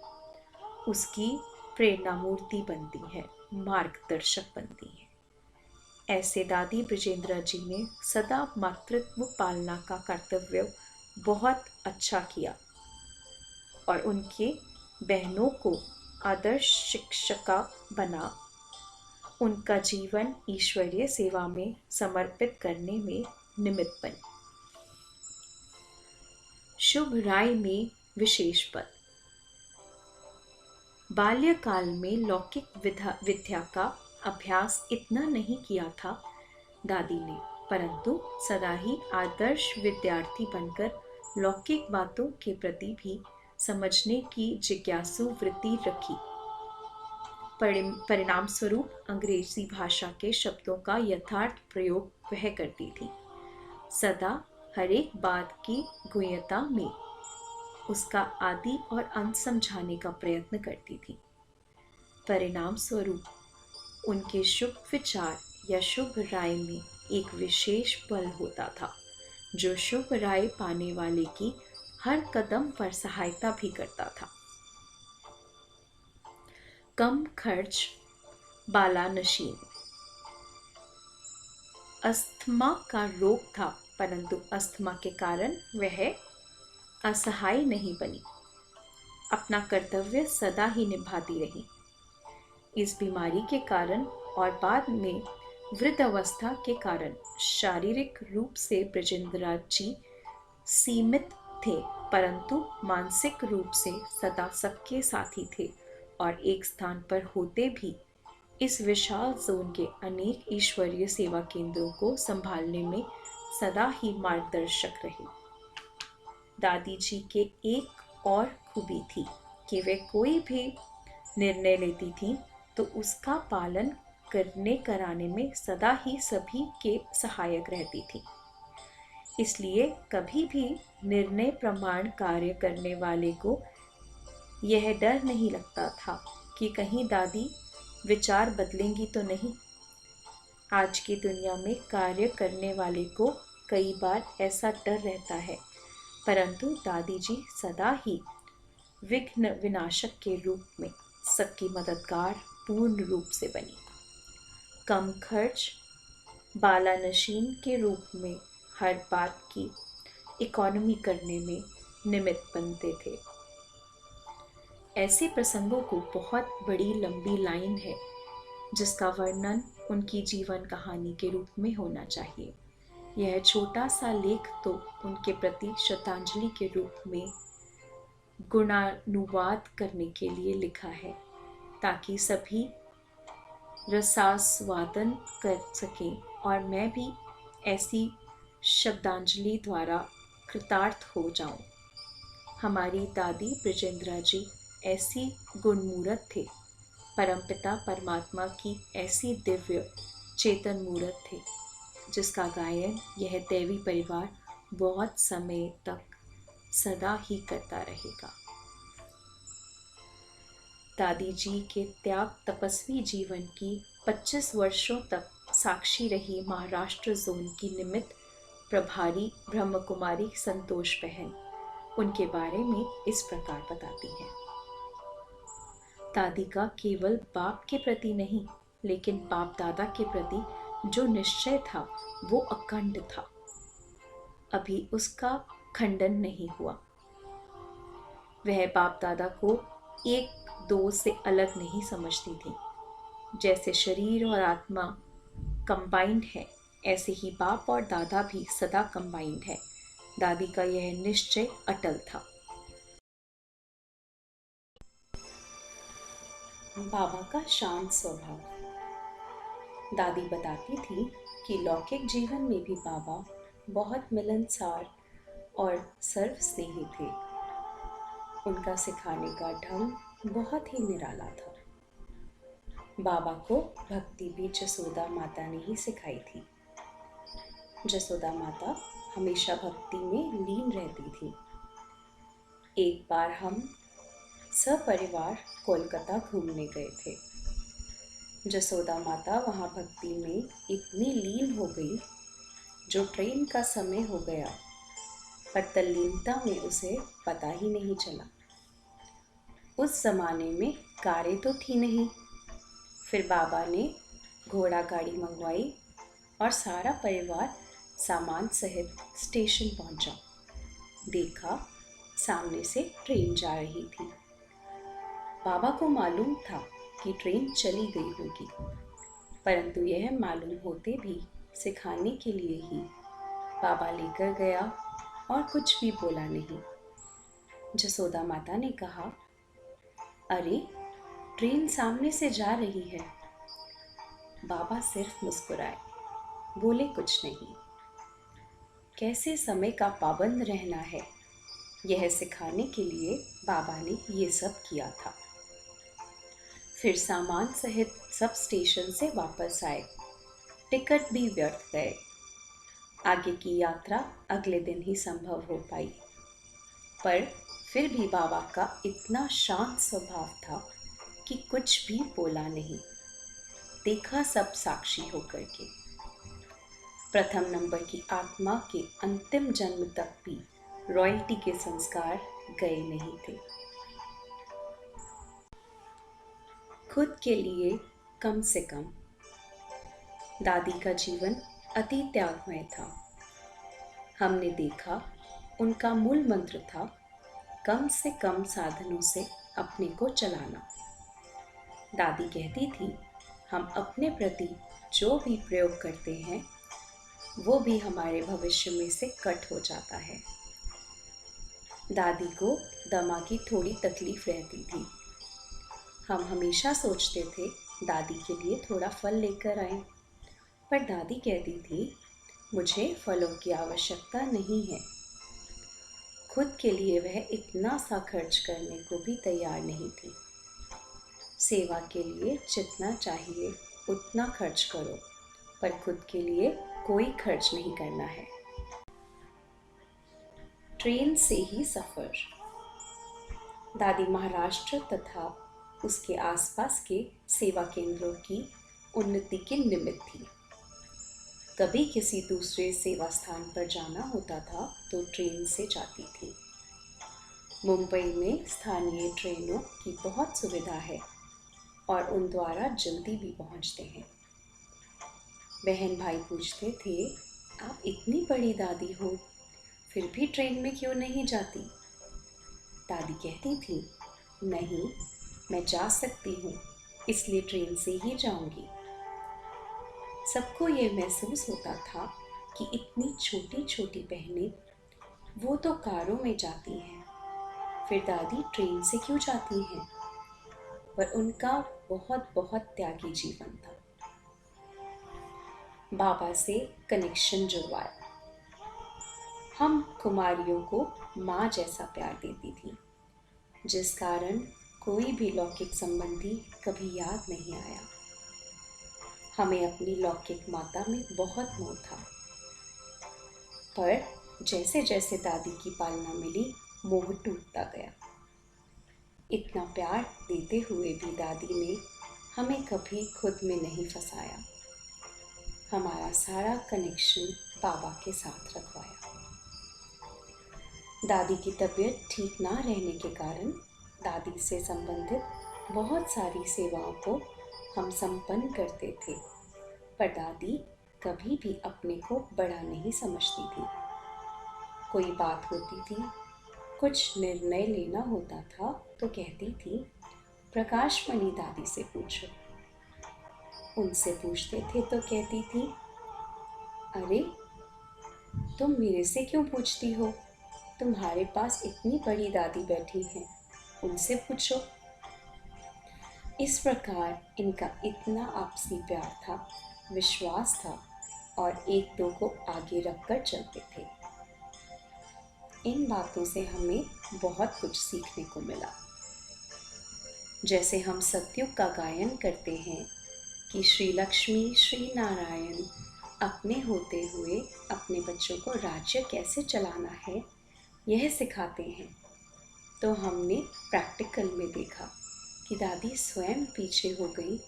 Speaker 1: उसकी प्रेरणा मूर्ति बनती है, मार्गदर्शक बनती है। ऐसे दादी ब्रजेंद्रा जी ने सदा मातृत्व पालना का कर्तव्य बहुत अच्छा किया और उनके बहनों को आदर्श शिक्षिका बना उनका जीवन ईश्वरीय सेवा में समर्पित करने में निमित्त बनी। शुभ राय में विशेष पद। बाल्यकाल में लौकिक विद्या का अभ्यास इतना नहीं किया था दादी ने, परंतु सदा ही आदर्श विद्यार्थी बनकर लौकिक बातों के प्रति भी समझने की जिज्ञासु वृत्ति रखी। परिणाम स्वरूप अंग्रेजी भाषा के शब्दों का यथार्थ प्रयोग वह करती थी। सदा हरेक बात की गुह्यता में उसका आदि और अंत समझाने का प्रयत्न करती थी। परिणाम स्वरूप उनके शुभ विचार या शुभ राय में एक विशेष बल होता था, जो शुभ राय पाने वाले की हर कदम पर सहायता भी करता था। कम खर्च, बालानशीन। अस्थमा का रोग था, परंतु अस्थमा के कारण वह असहाय नहीं बनी, अपना कर्तव्य सदा ही निभाती रही। इस बीमारी के कारण और बाद में वृद्धावस्था के कारण शारीरिक रूप से ब्रजेंद्रा जी सीमित थे, परंतु मानसिक रूप से सदा सबके साथी थे और एक स्थान पर होते भी इस विशाल जोन के अनेक ईश्वरीय सेवा केंद्रों को संभालने में सदा ही मार्गदर्शक रहे। दादी जी के एक और खूबी थी कि वे कोई भी निर्णय लेती थी तो उसका पालन करने कराने में सदा ही सभी के सहायक रहती थी। इसलिए कभी भी निर्णय प्रमाण कार्य करने वाले को यह डर नहीं लगता था कि कहीं दादी विचार बदलेंगी तो नहीं। आज की दुनिया में कार्य करने वाले को कई बार ऐसा डर रहता है, परंतु दादी जी सदा ही विघ्न विनाशक के रूप में सबकी मददगार पूर्ण रूप से बनी। कम खर्च, बालानशीन के रूप में हर बात की इकोनॉमी करने में निमित्त बनते थे। ऐसे प्रसंगों को बहुत बड़ी लंबी लाइन है जिसका वर्णन उनकी जीवन कहानी के रूप में होना चाहिए। यह छोटा सा लेख तो उनके प्रति श्रद्धांजलि के रूप में गुणानुवाद करने के लिए लिखा है, ताकि सभी रसास्वादन कर सकें और मैं भी ऐसी शब्दांजलि द्वारा कृतार्थ हो जाऊं। हमारी दादी ब्रजेंद्रा जी ऐसी गुणमूर्त थे, परमपिता परमात्मा की ऐसी दिव्य चेतन मूर्त थे, जिसका गायन यह दैवी परिवार बहुत समय तक सदा ही करता रहेगा। दादी जी के त्याग तपस्वी जीवन की 25 वर्षों तक साक्षी रही महाराष्ट्र जोन की निमित्त प्रभारी ब्रह्मकुमारी संतोष बहन उनके बारे में इस प्रकार बताती हैं। दादी का केवल बाप के प्रति नहीं, लेकिन बाप दादा के प्रति जो निश्चय था वो अखंड था। अभी उसका खंडन नहीं हुआ। वह बाप दादा को एक दो से अलग नहीं समझती थी। जैसे शरीर और आत्मा कंबाइंड है, ऐसे ही बाप और दादा भी सदा कंबाइंड है। दादी का यह निश्चय अटल था। बाबा का शांत स्वभाव। दादी बताती थी कि लौकिक जीवन में भी बाबा बहुत मिलनसार और सर्वस्नेही थे। उनका सिखाने का ढंग बहुत ही निराला था। बाबा को भक्ति भी जसोदा माता ने ही सिखाई थी। जसोदा माता हमेशा भक्ति में लीन रहती थी। एक बार हम सपरिवार कोलकाता घूमने गए थे। जसोदा माता वहाँ भक्ति में इतनी लीन हो गई, जो ट्रेन का समय हो गया, पर तल्लीनता में उसे पता ही नहीं चला। उस जमाने में कारें तो थी नहीं। फिर बाबा ने घोड़ा गाड़ी मंगवाई और सारा परिवार सामान सहित स्टेशन पहुंचा। देखा, सामने से ट्रेन जा रही थी। बाबा को मालूम था कि ट्रेन चली गई होगी, परंतु यह मालूम होते भी सिखाने के लिए ही बाबा लेकर गया और कुछ भी बोला नहीं। जसोदा माता ने कहा, अरे, ट्रेन सामने से जा रही है। बाबा सिर्फ मुस्कुराए, बोले कुछ नहीं। कैसे समय का पाबंद रहना है, यह सिखाने के लिए बाबा ने ये सब किया था। फिर सामान सहित सब स्टेशन से वापस आए। टिकट भी व्यर्थ गए। आगे की यात्रा अगले दिन ही संभव हो पाई। पर फिर भी बाबा का इतना शांत स्वभाव था कि कुछ भी बोला नहीं। देखा सब साक्षी होकर के। प्रथम नंबर की आत्मा के अंतिम जन्म तक भी रॉयल्टी के संस्कार गए नहीं थे। खुद के लिए कम से कम। दादी का जीवन अति त्यागमय था। हमने देखा, उनका मूल मंत्र था कम से कम साधनों से अपने को चलाना। दादी कहती थी, हम अपने प्रति जो भी प्रयोग करते हैं वो भी हमारे भविष्य में से कट हो जाता है। दादी को दमा की थोड़ी तकलीफ रहती थी। हम हमेशा सोचते थे दादी के लिए थोड़ा फल लेकर आएं, पर दादी कहती थी, मुझे फलों की आवश्यकता नहीं है। खुद के लिए वह इतना सा खर्च करने को भी तैयार नहीं थी। सेवा के लिए जितना चाहिए उतना खर्च करो, पर खुद के लिए कोई खर्च नहीं करना है। ट्रेन से ही सफ़र। दादी महाराष्ट्र तथा उसके आसपास के सेवा केंद्रों की उन्नति के निमित्त थी। कभी किसी दूसरे सेवा स्थान पर जाना होता था तो ट्रेन से जाती थी। मुंबई में स्थानीय ट्रेनों की बहुत सुविधा है और उन द्वारा जल्दी भी पहुंचते हैं। बहन भाई पूछते थे, आप इतनी बड़ी दादी हो, फिर भी ट्रेन में क्यों नहीं जाती? दादी कहती थी, नहीं, मैं जा सकती हूँ, इसलिए ट्रेन से ही जाऊंगी। सबको ये महसूस होता था कि इतनी छोटी छोटी बहनें वो तो कारों में जाती हैं, फिर दादी ट्रेन से क्यों जाती हैं? पर उनका बहुत बहुत त्यागी जीवन था। बाबा से कनेक्शन जुड़वाया। हम कुमारियों को माँ जैसा प्यार देती थी, जिस कारण कोई भी लौकिक संबंधी कभी याद नहीं आया। हमें अपनी लौकिक माता में बहुत मोह था, पर जैसे जैसे दादी की पालना मिली, मोह टूटता गया। इतना प्यार देते हुए भी दादी ने हमें कभी खुद में नहीं फंसाया। हमारा सारा कनेक्शन बाबा के साथ रखवाया।
Speaker 2: दादी की तबीयत ठीक ना रहने के कारण दादी से संबंधित बहुत सारी सेवाओं को हम संपन्न करते थे, पर दादी कभी भी अपने को बड़ा नहीं समझती थी। कोई बात होती थी, कुछ निर्णय लेना होता था तो कहती थी, प्रकाशमणि दादी से पूछो। उनसे पूछते थे तो कहती थी, अरे तुम मेरे से क्यों पूछती हो, तुम्हारे पास इतनी बड़ी दादी बैठी हैं, उनसे पूछो। इस प्रकार इनका इतना आपसी प्यार था, विश्वास था और एक दो को आगे रखकर चलते थे। इन बातों से हमें बहुत कुछ सीखने को मिला। जैसे हम सतयुग का गायन करते हैं कि श्री लक्ष्मी श्री नारायण अपने होते हुए अपने बच्चों को राज्य कैसे चलाना है यह सिखाते हैं, तो हमने प्रैक्टिकल में देखा कि दादी स्वयं पीछे हो गई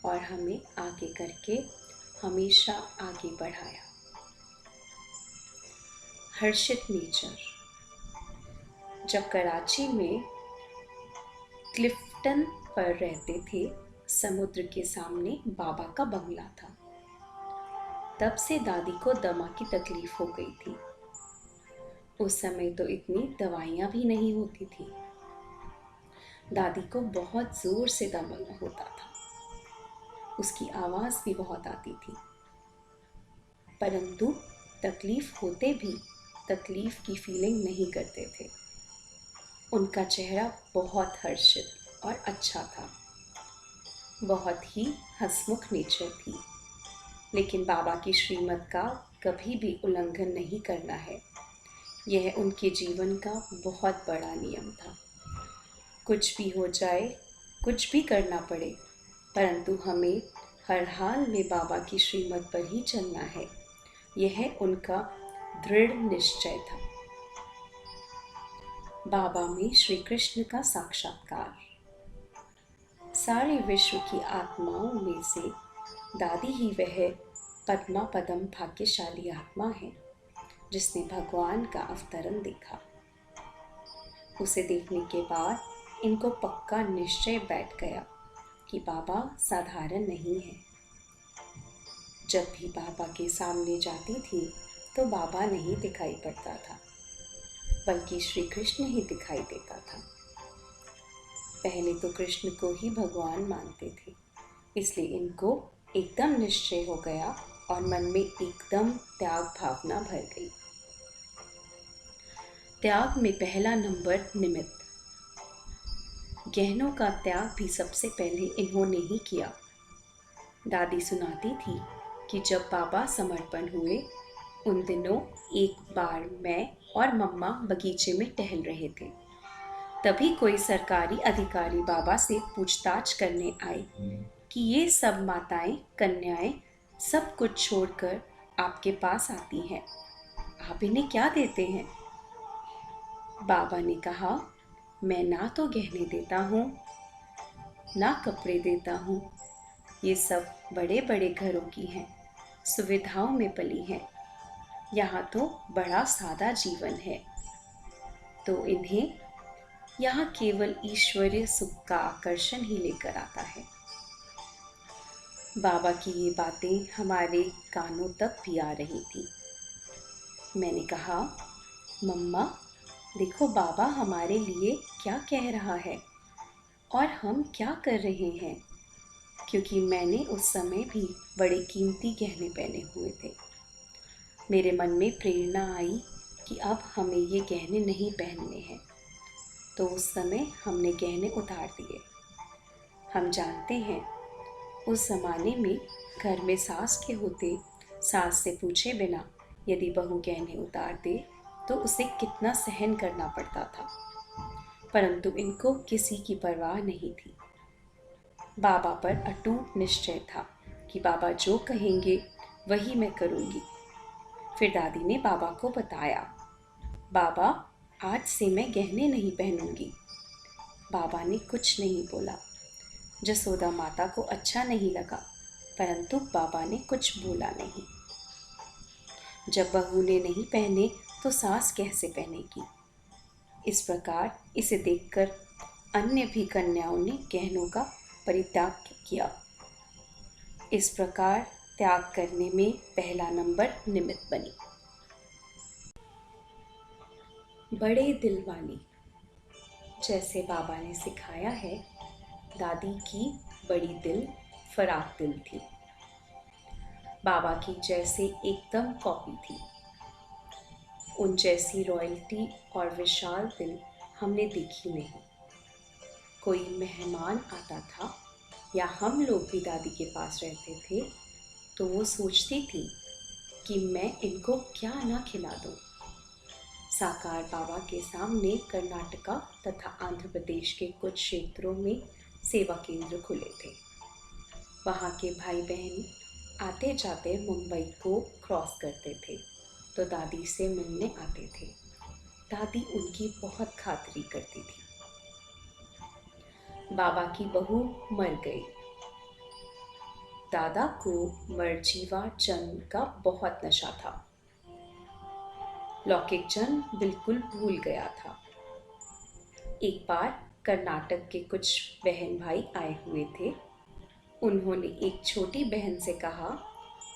Speaker 2: और हमें आगे करके हमेशा आगे बढ़ाया। हर्षित नेचर। जब कराची में क्लिफ्टन पर रहते थे, समुद्र के सामने बाबा का बंगला था। तब से दादी को दमा की तकलीफ हो गई थी। उस समय तो इतनी दवाइयाँ भी नहीं होती थी। दादी को बहुत जोर से दम होता था, उसकी आवाज़ भी बहुत आती थी, परंतु तकलीफ होते भी तकलीफ की फीलिंग नहीं करते थे। उनका चेहरा बहुत हर्षित और अच्छा था, बहुत ही हंसमुख नेचर थी। लेकिन बाबा की श्रीमत का कभी भी उल्लंघन नहीं करना है, यह उनके जीवन का बहुत बड़ा नियम था। कुछ भी हो जाए, कुछ भी करना पड़े, परंतु हमें हर हाल में बाबा की श्रीमत पर ही चलना है, यह उनका दृढ़ निश्चय था। बाबा में श्री कृष्ण का साक्षात्कार। सारे विश्व की आत्माओं में से दादी ही वह पद्मा पदम भाग्यशाली आत्मा है जिसने भगवान का अवतरण देखा। उसे देखने के बाद इनको पक्का निश्चय बैठ गया कि बाबा साधारण नहीं है। जब भी बाबा के सामने जाती थी तो बाबा नहीं दिखाई पड़ता था, बल्कि श्री कृष्ण ही दिखाई देता था। पहले तो कृष्ण को ही भगवान मानते थे, इसलिए इनको एकदम निश्चय हो गया और मन में एकदम त्याग भावना भर गई। त्याग में पहला नंबर निमित्त। गहनों का त्याग भी सबसे पहले इन्होंने ही किया। दादी सुनाती थी कि जब बाबा समर्पण हुए उन दिनों एक बार मैं और मम्मा बगीचे में टहल रहे थे। तभी कोई सरकारी अधिकारी बाबा से पूछताछ करने आए कि ये सब माताएं, कन्याएं सब कुछ छोड़कर आपके पास आती हैं, आप इन्हें क्या देते हैं? बाबा ने कहा, मैं ना तो गहने देता हूँ, ना कपड़े देता हूँ, ये सब बड़े बड़े घरों की हैं, सुविधाओं में पली हैं, यहाँ तो बड़ा सादा जीवन है, तो इन्हें यहाँ केवल ईश्वरीय सुख का आकर्षण ही लेकर आता है। बाबा की ये बातें हमारे कानों तक भी आ रही थी। मैंने कहा, मम्मा देखो बाबा हमारे लिए क्या कह रहा है और हम क्या कर रहे हैं, क्योंकि मैंने उस समय भी बड़े कीमती गहने पहने हुए थे। मेरे मन में प्रेरणा आई कि अब हमें ये गहने नहीं पहनने हैं, तो उस समय हमने गहने उतार दिए। हम जानते हैं उस ज़माने में घर में सास के होते सास से पूछे बिना यदि बहू गहने उतार दे तो उसे कितना सहन करना पड़ता था, परंतु इनको किसी की परवाह नहीं थी। बाबा पर अटूट निश्चय था कि बाबा जो कहेंगे वही मैं करूँगी। फिर दादी ने बाबा को बताया, बाबा आज से मैं गहने नहीं पहनूंगी। बाबा ने कुछ नहीं बोला। जसोदा माता को अच्छा नहीं लगा, परंतु बाबा ने कुछ बोला नहीं। जब बहू ने नहीं पहने तो सास कैसे पहनेगी? इस प्रकार इसे देखकर अन्य भी कन्याओं ने गहनों का परित्याग किया। इस प्रकार त्याग करने में पहला नंबर निमित्त बनी। बड़े दिल वाली। जैसे बाबा ने सिखाया है, दादी की बड़ी दिल फराक दिल थी। बाबा की जैसे एकदम कॉपी थी। उन जैसी रॉयल्टी और विशाल दिल हमने देखी नहीं। कोई मेहमान आता था या हम लोग भी दादी के पास रहते थे तो वो सोचती थी कि मैं इनको क्या ना खिला दूं। साकार बाबा के सामने कर्नाटका तथा आंध्र प्रदेश के कुछ क्षेत्रों में सेवा केंद्र खुले थे। वहाँ के भाई बहन आते जाते मुंबई को क्रॉस करते थे तो दादी से मिलने आते थे। दादी उनकी बहुत खातिरी करती थी। बाबा की बहू मर गई। दादा को मरजीवा जन्म का बहुत नशा था। लौकिक जन्म बिल्कुल भूल गया था। एक बार कर्नाटक के कुछ बहन भाई आए हुए थे। उन्होंने एक छोटी बहन से कहा,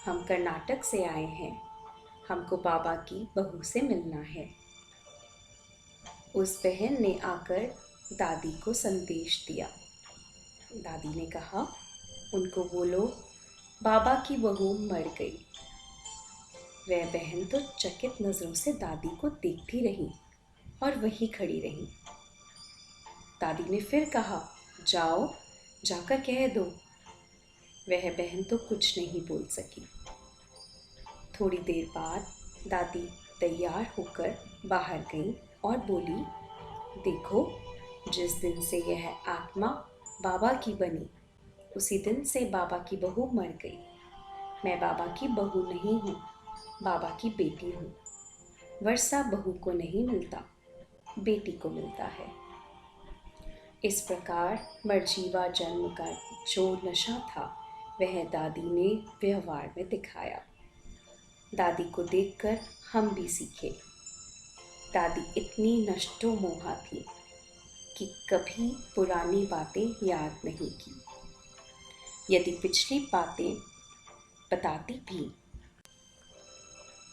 Speaker 2: हम कर्नाटक से आए हैं, हमको बाबा की बहू से मिलना है। उस बहन ने आकर दादी को संदेश दिया। दादी ने कहा, उनको बोलो बाबा की बहू मर गई। वह बहन तो चकित नजरों से दादी को देखती रही और वहीं खड़ी रही। दादी ने फिर कहा, जाओ जाकर कह दो। वह बहन तो कुछ नहीं बोल सकी। थोड़ी देर बाद दादी तैयार होकर बाहर गई और बोली, देखो, जिस दिन से यह आत्मा बाबा की बनी उसी दिन से बाबा की बहू मर गई। मैं बाबा की बहू नहीं हूँ, बाबा की बेटी हूँ। वर्षा बहू को नहीं मिलता, बेटी को मिलता है। इस प्रकार मरजीवा जन्म का जो नशा था वह दादी ने व्यवहार में दिखाया। दादी को देखकर हम भी सीखे। दादी इतनी नष्टो मोहा थी कि कभी पुरानी बातें याद नहीं की। यदि पिछली बातें बताती भी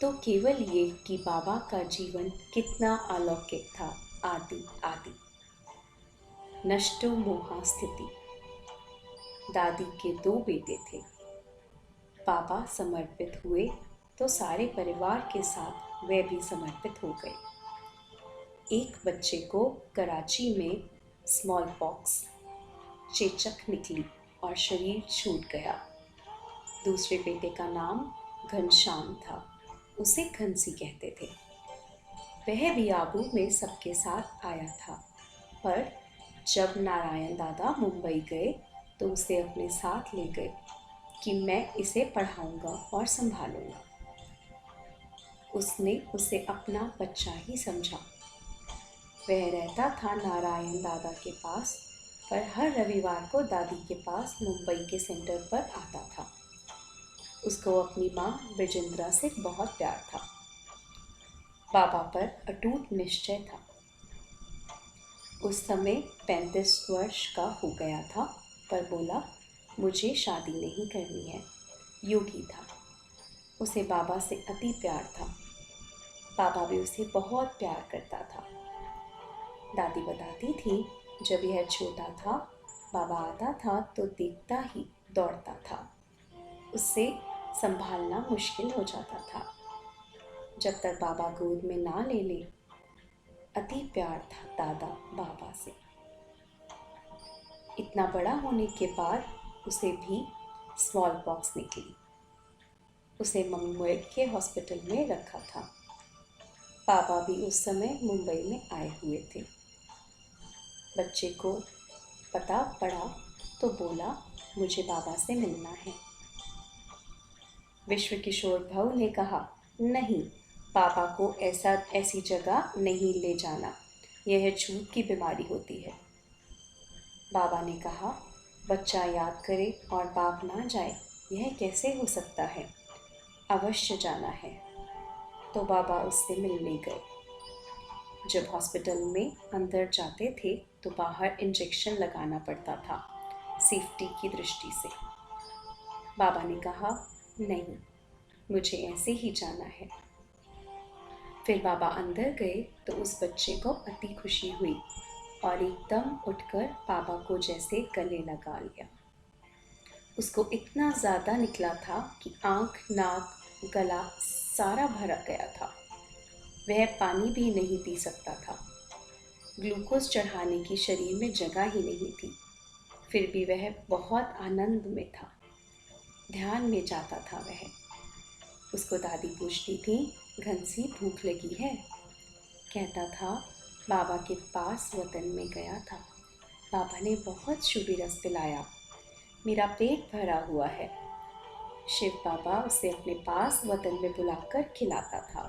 Speaker 2: तो केवल ये कि बाबा का जीवन कितना अलौकिक था, आदि आदि। नष्टो मोहा स्थिति। दादी के 2 बेटे थे। बाबा समर्पित हुए तो सारे परिवार के साथ वे भी समर्पित हो गए। एक बच्चे को कराची में स्मॉल पॉक्स चेचक निकली और शरीर छूट गया। दूसरे बेटे का नाम घनश्याम था, उसे घनसी कहते थे। वह भी आबू में सबके साथ आया था, पर जब नारायण दादा मुंबई गए तो उसे अपने साथ ले गए कि मैं इसे पढ़ाऊंगा और संभालूंगा। उसने उसे अपना बच्चा ही समझा। वह रहता था नारायण दादा के पास, पर हर रविवार को दादी के पास मुंबई के सेंटर पर आता था। उसको अपनी माँ ब्रजेंद्रा से बहुत प्यार था। बाबा पर अटूट निश्चय था। उस समय 35 वर्ष का हो गया था, पर बोला, मुझे शादी नहीं करनी है। योगी था। उसे बाबा से अति प्यार था। बाबा भी उसे बहुत प्यार करता था। दादी बताती थी, जब यह छोटा था बाबा आता था तो देखता ही दौड़ता था। उससे संभालना मुश्किल हो जाता था। जब तक बाबा गोद में ना ले ले, अति प्यार था दादा बाबा से। इतना बड़ा होने के बाद उसे भी स्मॉल पॉक्स निकली। उसे मुंबई के हॉस्पिटल में रखा था। पापा भी उस समय मुंबई में आए हुए थे। बच्चे को पता पड़ा तो बोला, मुझे बाबा से मिलना है। विश्व किशोर भाऊ ने कहा, नहीं, पापा को ऐसी जगह नहीं ले जाना, यह छूत की बीमारी होती है। बाबा ने कहा, बच्चा याद करे और बाप ना जाए, यह कैसे हो सकता है? अवश्य जाना है। तो बाबा उससे मिलने गए। जब हॉस्पिटल में अंदर जाते थे तो बाहर इंजेक्शन लगाना पड़ता था, सेफ्टी की दृष्टि से। बाबा ने कहा, नहीं, मुझे ऐसे ही जाना है। फिर बाबा अंदर गए तो उस बच्चे को अति खुशी हुई और एकदम उठकर बाबा को जैसे गले लगा लिया। उसको इतना ज़्यादा निकला था कि आँख, नाक, गला सारा भरा गया था। वह पानी भी नहीं पी सकता था। ग्लूकोज चढ़ाने की शरीर में जगह ही नहीं थी। फिर भी वह बहुत आनंद में था, ध्यान में जाता था वह। उसको दादी पूछती थी, घनसी भूख लगी है? कहता था, बाबा के पास वतन में गया था, बाबा ने बहुत शुभी रस पिलाया, मेरा पेट भरा हुआ है। शिव बाबा उसे अपने पास वतन में बुलाकर खिलाता था।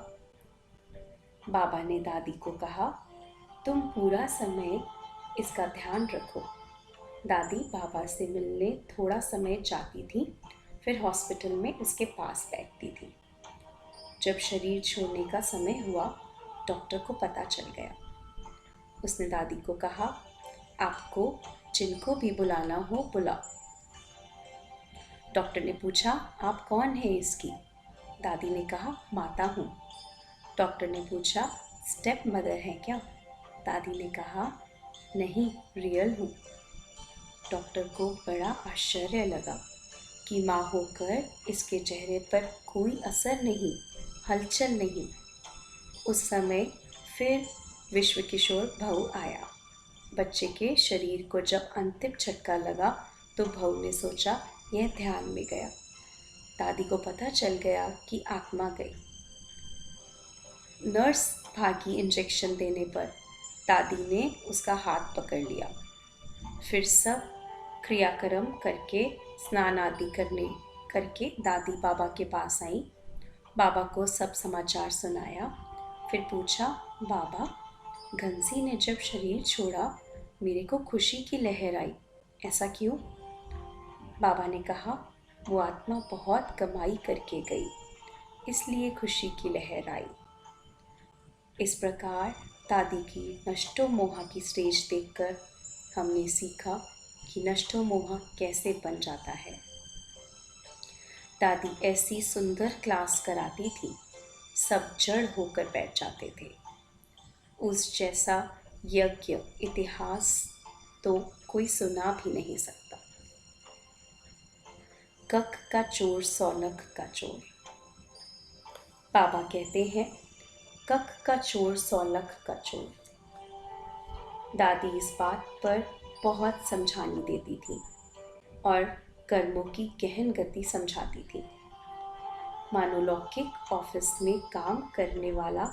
Speaker 2: बाबा ने दादी को कहा, तुम पूरा समय इसका ध्यान रखो। दादी बाबा से मिलने थोड़ा समय जाती थी, फिर हॉस्पिटल में उसके पास बैठती थी। जब शरीर छोड़ने का समय हुआ, डॉक्टर को पता चल गया। उसने दादी को कहा, आपको जिनको भी बुलाना हो बुलाओ। डॉक्टर ने पूछा, आप कौन है इसकी? दादी ने कहा, माता हूँ। डॉक्टर ने पूछा, स्टेप मदर है क्या? दादी ने कहा, नहीं, रियल हूँ। डॉक्टर को बड़ा आश्चर्य लगा कि माँ होकर इसके चेहरे पर कोई असर नहीं, हलचल नहीं। उस समय फिर विश्व किशोर भाऊ आया। बच्चे के शरीर को जब अंतिम झटका लगा तो भाऊ ने सोचा यह ध्यान में गया। दादी को पता चल गया कि आत्मा गई। नर्स भागी इंजेक्शन देने पर दादी ने उसका हाथ पकड़ लिया। फिर सब क्रियाक्रम करके स्नान आदि करके दादी बाबा के पास आई। बाबा को सब समाचार सुनाया। फिर पूछा, बाबा, घनसी ने जब शरीर छोड़ा मेरे को खुशी की लहर आई, ऐसा क्यों? बाबा ने कहा, वो आत्मा बहुत कमाई करके गई, इसलिए खुशी की लहर आई। इस प्रकार दादी की नष्टो मोहा की स्टेज देखकर हमने सीखा कि नष्टो मोहा कैसे बन जाता है। दादी ऐसी सुंदर क्लास कराती थी, सब जड़ होकर बैठ जाते थे। उस जैसा यज्ञ इतिहास तो कोई सुना भी नहीं सकता। कक का चोर सौनक का चोर। बाबा कहते हैं, कक का चोर सौनक का चोर। दादी इस बात पर बहुत समझानी देती थी और कर्मों की गहन गति समझाती थी। मानो लौकिक ऑफिस में काम करने वाला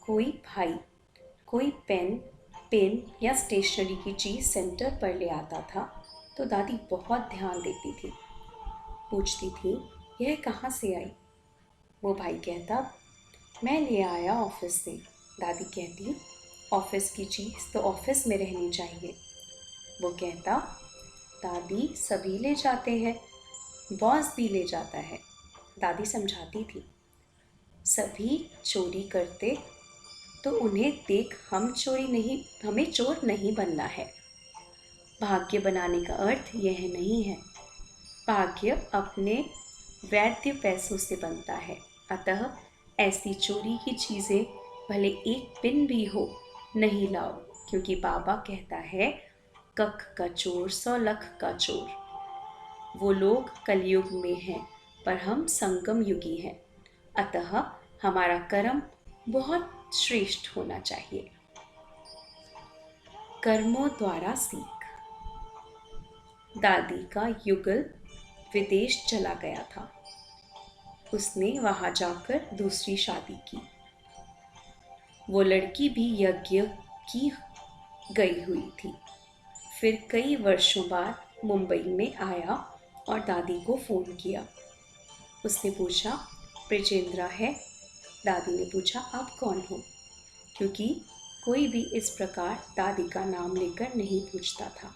Speaker 2: कोई भाई कोई पेन या स्टेशनरी की चीज़ सेंटर पर ले आता था तो दादी बहुत ध्यान देती थी। पूछती थी, यह कहाँ से आई? वो भाई कहता, मैं ले आया ऑफिस से। दादी कहती, ऑफिस की चीज़ तो ऑफिस में रहनी चाहिए। वो कहता, दादी सभी ले जाते हैं, बॉस भी ले जाता है। दादी समझाती थी, सभी चोरी करते तो उन्हें देख हमें चोर नहीं बनना है। भाग्य बनाने का अर्थ यह नहीं है। भाग्य अपने वैध पैसों से बनता है। अतः ऐसी चोरी की चीज़ें भले एक पिन भी हो नहीं लाओ, क्योंकि बाबा कहता है, कख का चोर 100 लाख का चोर। वो लोग कलयुग में हैं पर हम संगम युगी हैं। अतः हमारा कर्म बहुत श्रेष्ठ होना चाहिए। कर्मों द्वारा सीख। दादी का युगल विदेश चला गया था। उसने वहां जाकर दूसरी शादी की। वो लड़की भी यज्ञ की गई हुई थी। फिर कई वर्षों बाद मुंबई में आया और दादी को फ़ोन किया। उसने पूछा, ब्रिजेंद्रा है? दादी ने पूछा, आप कौन हो? क्योंकि कोई भी इस प्रकार दादी का नाम लेकर नहीं पूछता था।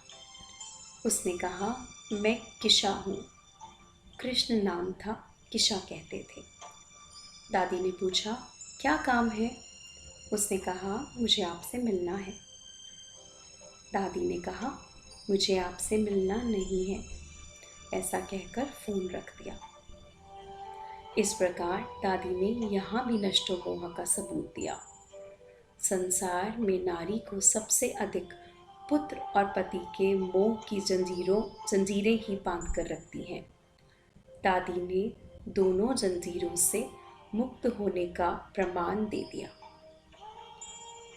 Speaker 2: उसने कहा, मैं किशा हूँ। कृष्ण नाम था, किशा कहते थे। दादी ने पूछा, क्या काम है? उसने कहा, मुझे आपसे मिलना है। दादी ने कहा, मुझे आपसे मिलना नहीं है। ऐसा कहकर फ़ोन रख दिया। इस प्रकार दादी ने यहाँ भी नष्टो मोह का सबूत दिया। संसार में नारी को सबसे अधिक पुत्र और पति के मोह की जंजीरें ही बांध कर रखती हैं। दादी ने दोनों जंजीरों से मुक्त होने का प्रमाण दे दिया।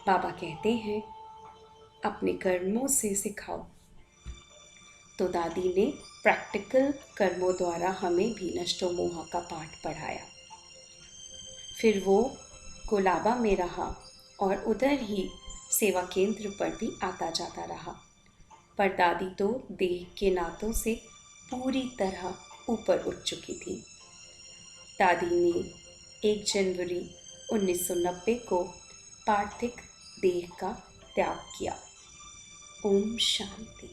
Speaker 2: बाबा कहते हैं, अपने कर्मों से सिखाओ। तो दादी ने प्रैक्टिकल कर्मों द्वारा हमें भी नष्टो मोह का पाठ पढ़ाया। फिर वो कोलाबा में रहा और उधर ही सेवा केंद्र पर भी आता जाता रहा। पर दादी तो देह के नातों से पूरी तरह ऊपर उठ चुकी थी। दादी ने 1 जनवरी 1990 को पार्थिव देह का त्याग किया। ओम शांति।